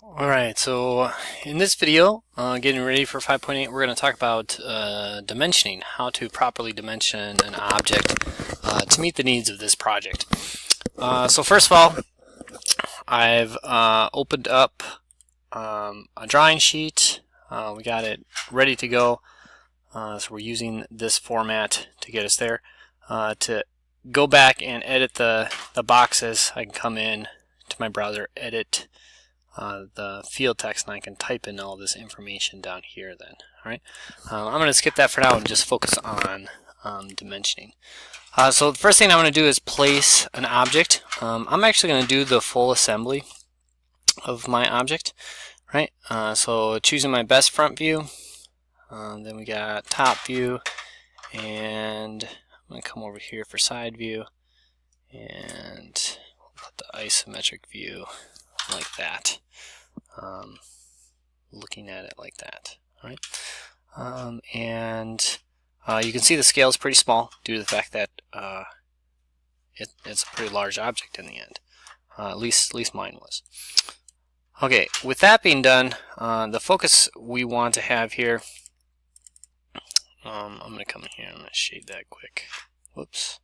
Alright, so in this video, getting ready for 5.8, we're going to talk about dimensioning, how to properly dimension an object to meet the needs of this project. So first of all, I've opened up a drawing sheet. We got it ready to go. So we're using this format to get us there. To go back and edit the boxes, I can come in to my browser, edit the field text, and I can type in all this information down here then. Alright, I'm going to skip that for now and just focus on dimensioning. So the first thing I'm going to do is place an object. I'm actually going to do the full assembly of my object. Right, so choosing my best front view, then we got top view, and I'm going to come over here for side view, and put the isometric view like that. Looking at it like that. All right, and you can see the scale is pretty small due to the fact that it's a pretty large object in the end. At least mine was. Okay, with that being done, the focus we want to have here. I'm going to come in here. I'm going to shade that quick. Whoops.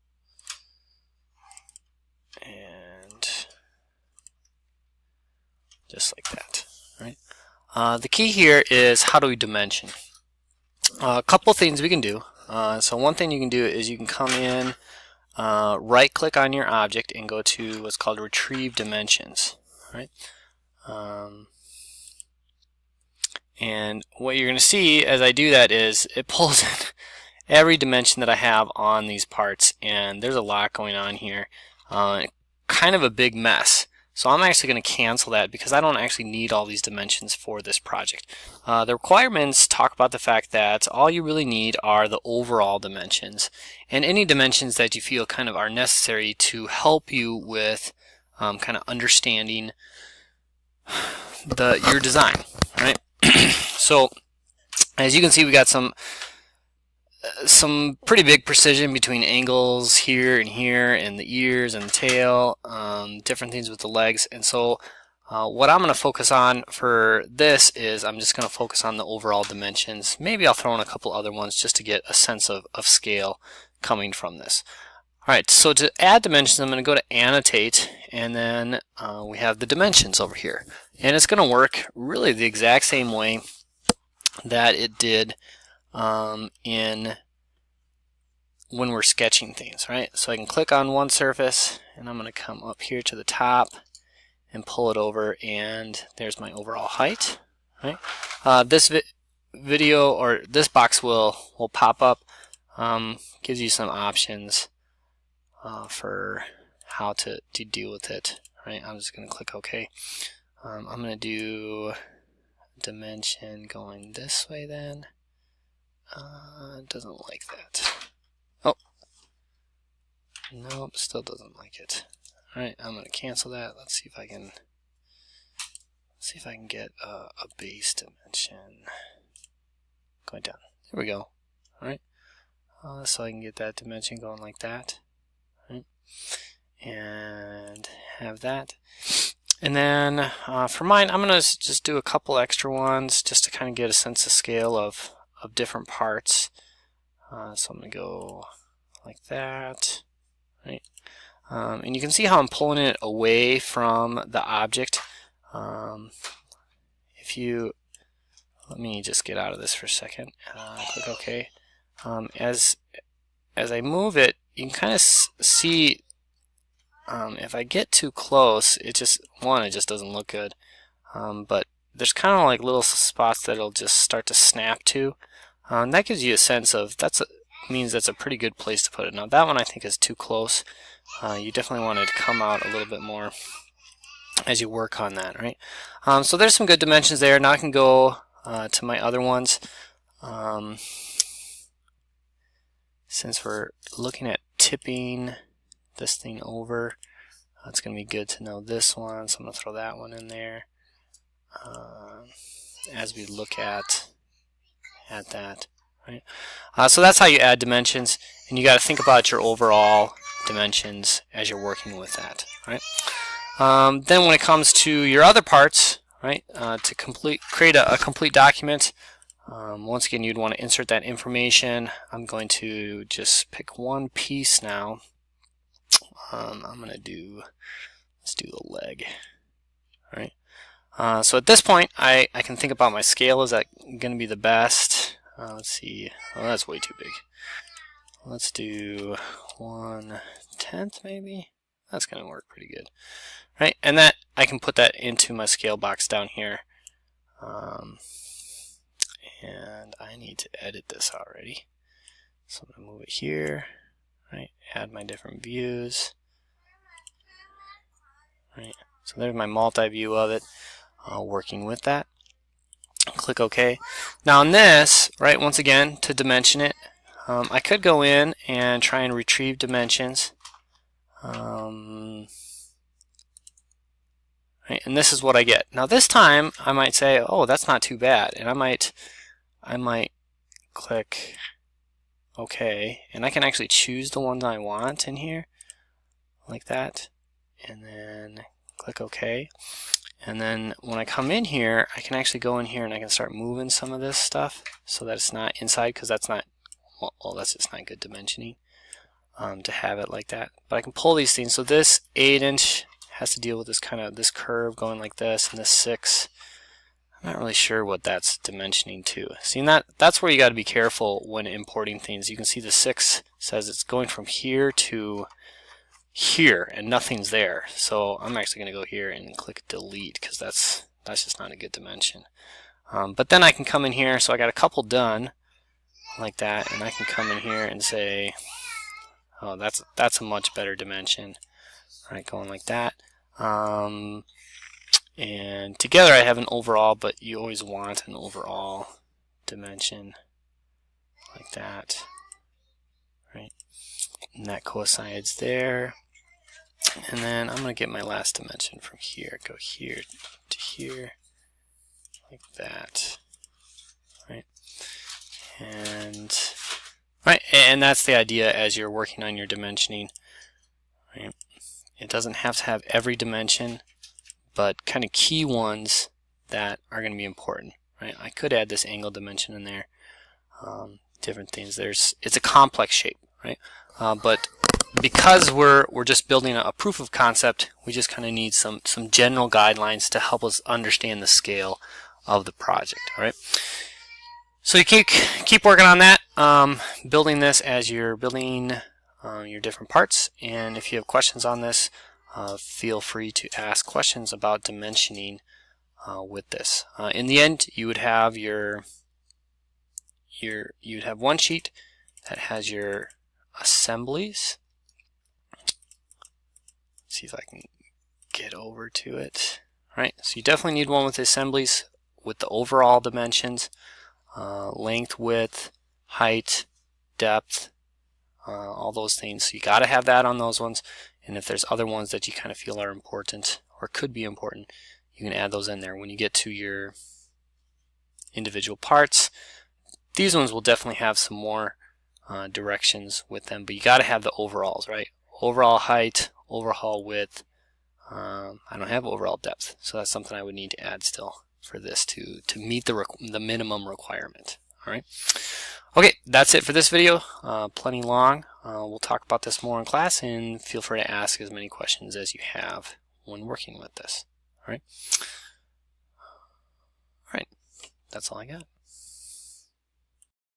And just like that. Right. The key here is how do we dimension? A couple things we can do. So one thing you can do is you can come in, right click on your object and go to what's called retrieve dimensions. Right. And what you're going to see as I do that is it pulls in every dimension that I have on these parts, and there's a lot going on here. Kind of a big mess. So I'm actually going to cancel that because I don't actually need all these dimensions for this project. The requirements talk about the fact that all you really need are the overall dimensions and any dimensions that you feel kind of are necessary to help you with kind of understanding your design. Right. So as you can see, we got some pretty big precision between angles here and here, and the ears and the tail, different things with the legs. And so what I'm going to focus on for this is I'm just going to focus on the overall dimensions. Maybe I'll throw in a couple other ones just to get a sense of scale coming from this. Alright, so to add dimensions, I'm going to go to annotate, and then we have the dimensions over here. And it's going to work really the exact same way that it did when we're sketching things, right? So I can click on one surface, and I'm going to come up here to the top and pull it over, and there's my overall height. Right? This video or this box will pop up, gives you some options for how to deal with it. Right? I'm just going to click OK. I'm going to do dimension going this way then. It doesn't like that. Oh, nope, still doesn't like it. Alright, I'm going to cancel that. Let's see if I can get a base dimension going down. There we go. Alright, so I can get that dimension going like that. Right? And have that. And then for mine, I'm going to just do a couple extra ones just to kind of get a sense of scale of different parts. So I'm going to go like that. Right? And you can see how I'm pulling it away from the object. If you let me just get out of this for a second. Click OK. As I move it, you can kind of see. If I get too close, it just doesn't look good. But there's kind of like little spots that it'll just start to snap to. That gives you a sense of means that's a pretty good place to put it. Now that one I think is too close. You definitely want it to come out a little bit more as you work on that, right? So there's some good dimensions there. Now I can go to my other ones. Since we're looking at tipping this thing over, it's going to be good to know this one, so I'm going to throw that one in there as we look at that. Right? So that's how you add dimensions, and you got to think about your overall dimensions as you're working with that. Right? Then when it comes to your other parts, right? To create a complete document, once again, you'd want to insert that information. I'm going to just pick one piece now. I'm going to let's do the leg. All right. So at this point, I can think about my scale. Is that going to be the best? Let's see. Oh, that's way too big. Let's do 1/10 maybe. That's going to work pretty good. Right, and that I can put that into my scale box down here. And I need to edit this already. So I'm going to move it here. Right, add my different views. Right, so there's my multi-view of it, working with that. Click OK. Now on this, right, once again, to dimension it, I could go in and try and retrieve dimensions. Right, and this is what I get. Now this time I might say, oh, that's not too bad, and I might click OK, and I can actually choose the one I want in here, like that, and then click OK. And then when I come in here, I can actually go in here and I can start moving some of this stuff so that it's not inside, because that's not, well, that's just not good dimensioning to have it like that. But I can pull these things. So this 8-inch has to deal with this this curve going like this, and this 6. I'm not really sure what that's dimensioning to. See, that's where you got to be careful when importing things. You can see the 6 says it's going from here to here, and nothing's there. So I'm actually going to go here and click delete, because that's just not a good dimension. But then I can come in here. So I got a couple done like that, and I can come in here and say, oh, that's a much better dimension. All right, going like that. And together I have an overall, but you always want an overall dimension like that, right? And that coincides there. And then I'm going to get my last dimension from here. Go here to here, like that, right? And that's the idea as you're working on your dimensioning, right? It doesn't have to have every dimension, but kind of key ones that are going to be important, right? I could add this angle dimension in there, different things. It's a complex shape, right? But because we're just building a proof of concept, we just kind of need some general guidelines to help us understand the scale of the project. All right. So you keep working on that, building this as you're building your different parts. And if you have questions on this, feel free to ask questions about dimensioning with this. In the end, you would have you'd have one sheet that has your assemblies. Let's see if I can get over to it. Right, so you definitely need one with the assemblies with the overall dimensions, length, width, height, depth, all those things. So you got to have that on those ones. And if there's other ones that you kind of feel are important or could be important, you can add those in there. When you get to your individual parts, these ones will definitely have some more directions with them, but you got to have the overalls, right? Overall height, overall width. I don't have overall depth, so that's something I would need to add still for this to meet the minimum requirement. All right. Okay, that's it for this video. Plenty long. We'll talk about this more in class, and feel free to ask as many questions as you have when working with this. All right. All right. That's all I got.